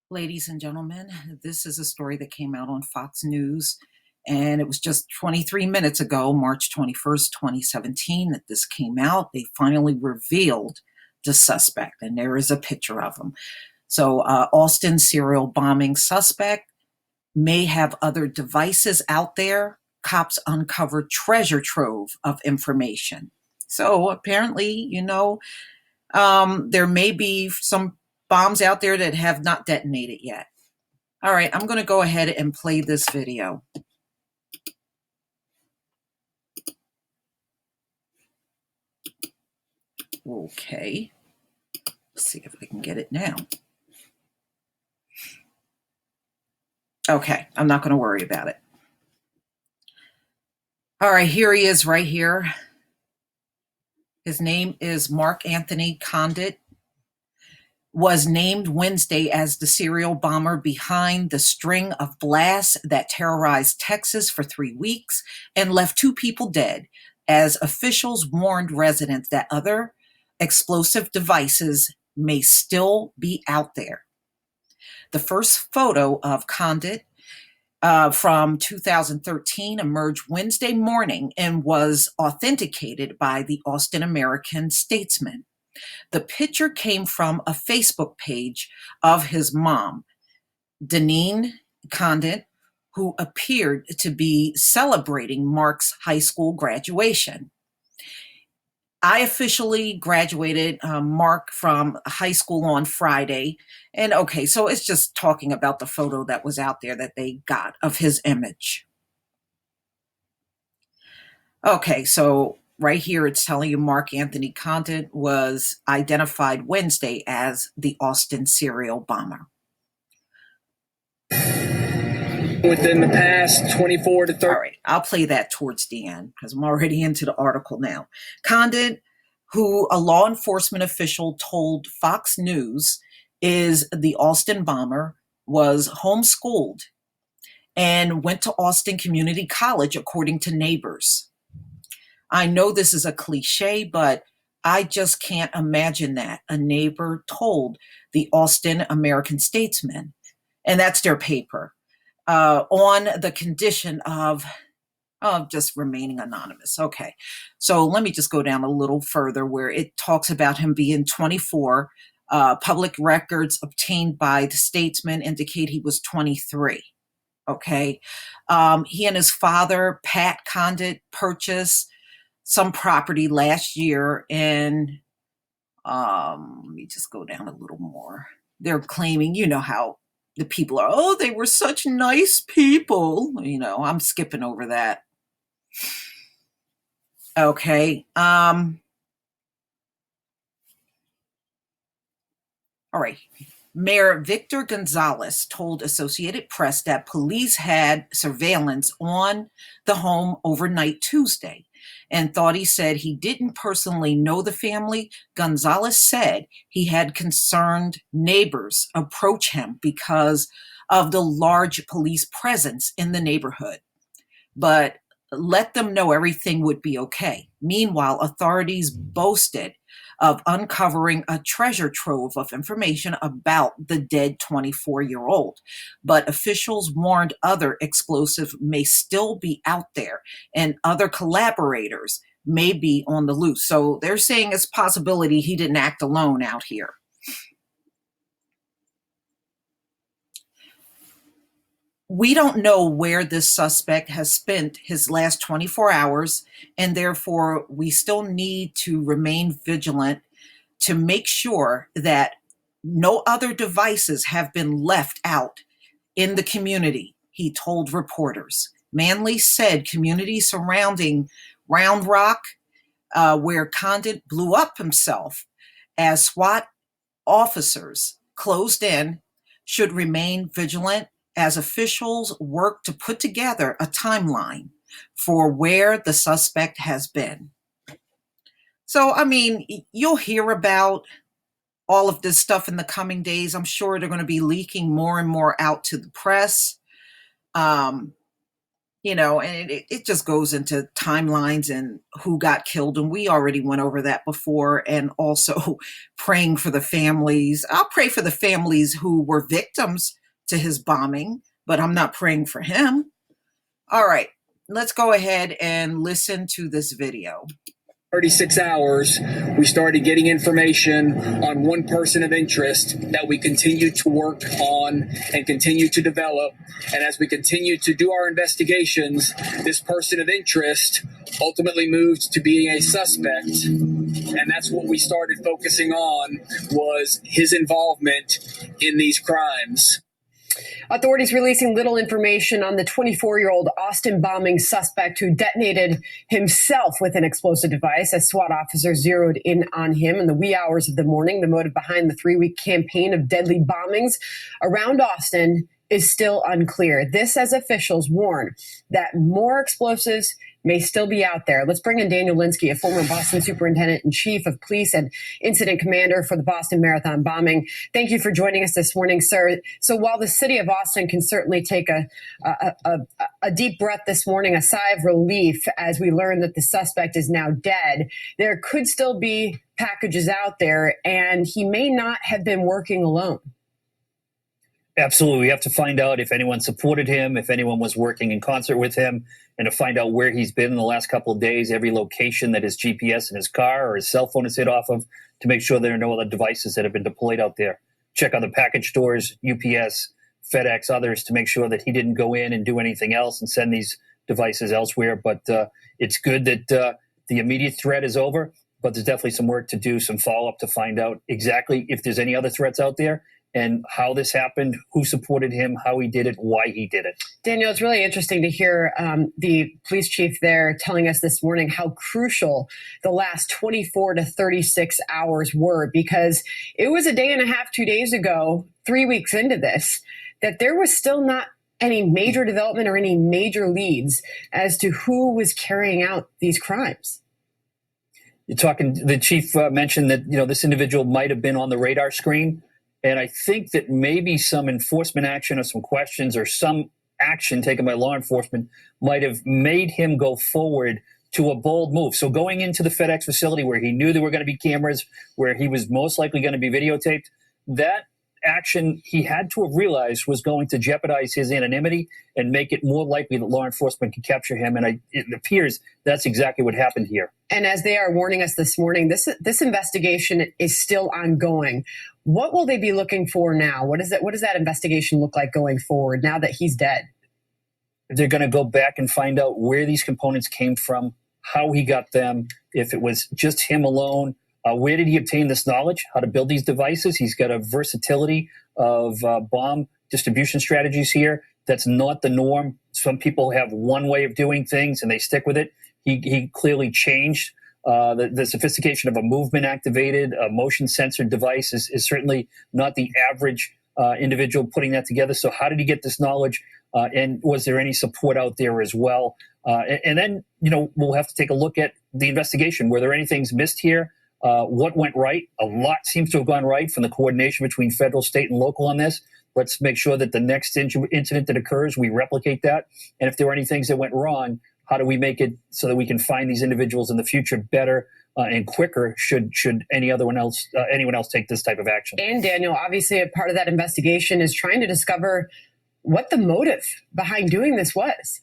Ladies and gentlemen, this is a story that came out on Fox News, and it was just 23 minutes ago, March 21st, 2017, that this came out. They finally revealed the suspect, and there is a picture of him. So, Austin serial bombing suspect may have other devices out there. Cops uncovered treasure trove of information. So, apparently, there may be some bombs out there that have not detonated yet. All right, I'm going to go ahead and play this video. Okay, let's see if I can get it now. Okay, I'm not going to worry about it. All right, here he is right here. His name is Mark Anthony Conditt. Was named Wednesday as the serial bomber behind the string of blasts that terrorized Texas for 3 weeks and left 2 people dead, as officials warned residents that other explosive devices may still be out there. The first photo of Conditt from 2013 emerged Wednesday morning and was authenticated by the Austin American-Statesman. The picture came from a Facebook page of his mom, Deneen Conditt, who appeared to be celebrating Mark's high school graduation. I officially graduated Mark from high school on Friday. And okay, so it's just talking about the photo that was out there that they got of his image. Okay, so right here, it's telling you Mark Anthony Conditt was identified Wednesday as the Austin serial bomber. Within the past 24 to 30. All right, I'll play that towards the end because I'm already into the article now. Conditt, who a law enforcement official told Fox News is the Austin bomber, was homeschooled and went to Austin Community College, according to neighbors. I know this is a cliche, but I just can't imagine that a neighbor told the Austin American-Statesman, and that's their paper, on the condition of just remaining anonymous. Okay, so let me just go down a little further where it talks about him being 24. Public records obtained by the Statesman indicate he was 23. Okay, he and his father, Pat Conditt, purchased some property last year, and let me just go down a little more. They're claiming, you know how the people are, oh, they were such nice people. I'm skipping over that. Okay. All right. Mayor Victor Gonzalez told Associated Press that police had surveillance on the home overnight Tuesday and thought he said he didn't personally know the family. Gonzalez said he had concerned neighbors approach him because of the large police presence in the neighborhood, but let them know everything would be okay. Meanwhile, authorities boasted of uncovering a treasure trove of information about the dead 24-year-old. But officials warned other explosives may still be out there and other collaborators may be on the loose. So they're saying it's a possibility he didn't act alone out here. We don't know where this suspect has spent his last 24 hours, and therefore we still need to remain vigilant to make sure that no other devices have been left out in the community, he told reporters. Manley said community surrounding Round Rock, where Conditt blew up himself as SWAT officers closed in, should remain vigilant as officials work to put together a timeline for where the suspect has been. So, I mean, you'll hear about all of this stuff in the coming days. I'm sure they're going to be leaking more and more out to the press. and it just goes into timelines and who got killed. And we already went over that before. And also praying for the families. I'll pray for the families who were victims to his bombing, but I'm not praying for him. All right, let's go ahead and listen to this video. 36 hours, we started getting information on one person of interest that we continue to work on and continue to develop. And as we continue to do our investigations, this person of interest ultimately moved to being a suspect. And that's what we started focusing on, was his involvement in these crimes. Authorities releasing little information on the 24-year-old Austin bombing suspect who detonated himself with an explosive device as SWAT officers zeroed in on him in the wee hours of the morning. The motive behind the 3-week campaign of deadly bombings around Austin is still unclear. This as officials warn that more explosives may still be out there. Let's bring in Daniel Linsky, a former Boston superintendent and chief of police and incident commander for the Boston Marathon bombing. Thank you for joining us this morning, sir. So while the city of Austin can certainly take a deep breath this morning, a sigh of relief as we learn that the suspect is now dead, there could still be packages out there, and he may not have been working alone. Absolutely. We have to find out if anyone supported him, if anyone was working in concert with him, and to find out where he's been in the last couple of days, every location that his GPS in his car or his cell phone is hit off of, to make sure there are no other devices that have been deployed out there. Check other package stores, UPS, FedEx, others, to make sure that he didn't go in and do anything else and send these devices elsewhere. But it's good that the immediate threat is over, but there's definitely some work to do, some follow-up to find out exactly if there's any other threats out there, and how this happened, who supported him, how he did it, why he did it. Daniel, it's really interesting to hear the police chief there telling us this morning how crucial the last 24 to 36 hours were, because it was a day and a half, 2 days ago, 3 weeks into this, that there was still not any major development or any major leads as to who was carrying out these crimes. You're talking, the chief mentioned that, this individual might have been on the radar screen. And I think that maybe some enforcement action or some questions or some action taken by law enforcement might have made him go forward to a bold move. So going into the FedEx facility where he knew there were going to be cameras, where he was most likely going to be videotaped, that action he had to have realized was going to jeopardize his anonymity and make it more likely that law enforcement could capture him. And it appears that's exactly what happened here. And as they are warning us this morning, this investigation is still ongoing. What will they be looking for now? What does that investigation look like going forward now that he's dead? They're going to go back and find out where these components came from, how he got them, if it was just him alone. Where did he obtain this knowledge, how to build these devices? He's got a versatility of bomb distribution strategies here. That's not the norm. Some people have one way of doing things and they stick with it. He clearly changed. The sophistication of a movement-activated, motion-censored device is certainly not the average individual putting that together. So how did he get this knowledge? And was there any support out there as well? And then, we'll have to take a look at the investigation. Were there any things missed here? What went right? A lot seems to have gone right from the coordination between federal, state, and local on this. Let's make sure that the next incident that occurs, we replicate that. And if there were any things that went wrong, how do we make it so that we can find these individuals in the future better and quicker should anyone else take this type of action? And Daniel, obviously a part of that investigation is trying to discover what the motive behind doing this was.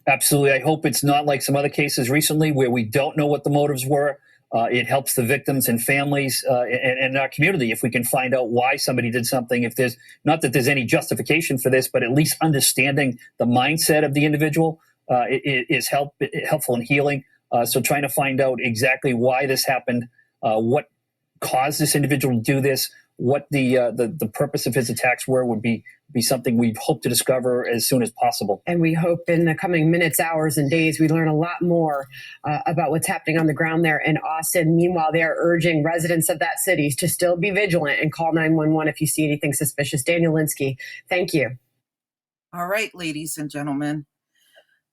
Absolutely. I hope it's not like some other cases recently where we don't know what the motives were. It helps the victims and families and our community if we can find out why somebody did something. If there's not that there's any justification for this, but at least understanding the mindset of the individual is helpful in healing. So trying to find out exactly why this happened, what caused this individual to do this, what the purpose of his attacks were would be something we hope to discover as soon as possible. And we hope in the coming minutes, hours, and days, we learn a lot more about what's happening on the ground there in Austin. Meanwhile, they are urging residents of that city to still be vigilant and call 911 if you see anything suspicious. Daniel Linsky, thank you. All right, ladies and gentlemen.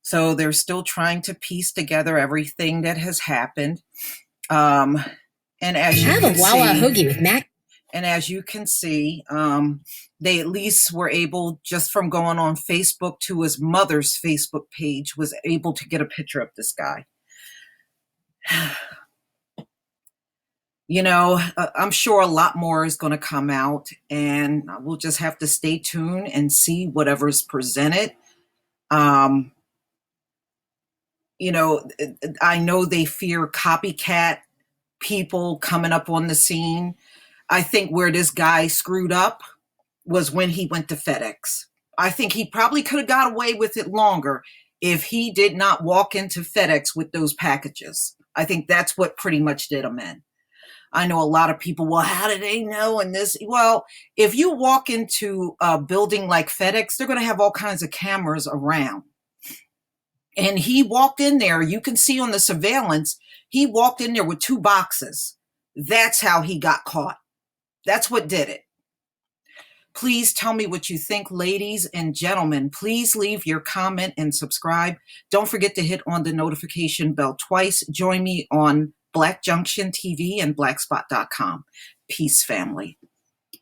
So they're still trying to piece together everything that has happened. And as you I have a Wawa hoagie with mac. And as you can see, they at least were able, just from going on Facebook to his mother's Facebook page, was able to get a picture of this guy. I'm sure a lot more is going to come out, and we'll just have to stay tuned and see whatever's presented. I know they fear copycat people coming up on the scene. I think where this guy screwed up was when he went to FedEx. I think he probably could have got away with it longer if he did not walk into FedEx with those packages. I think that's what pretty much did him in. I know a lot of people, well, how do they know? And this, well, if you walk into a building like FedEx, they're going to have all kinds of cameras around. And he walked in there. You can see on the surveillance, he walked in there with 2 boxes. That's how he got caught. That's what did it. Please tell me what you think, ladies and gentlemen. Please leave your comment and subscribe. Don't forget to hit on the notification bell twice. Join me on Black Junction TV and blackspot.com. Peace, family.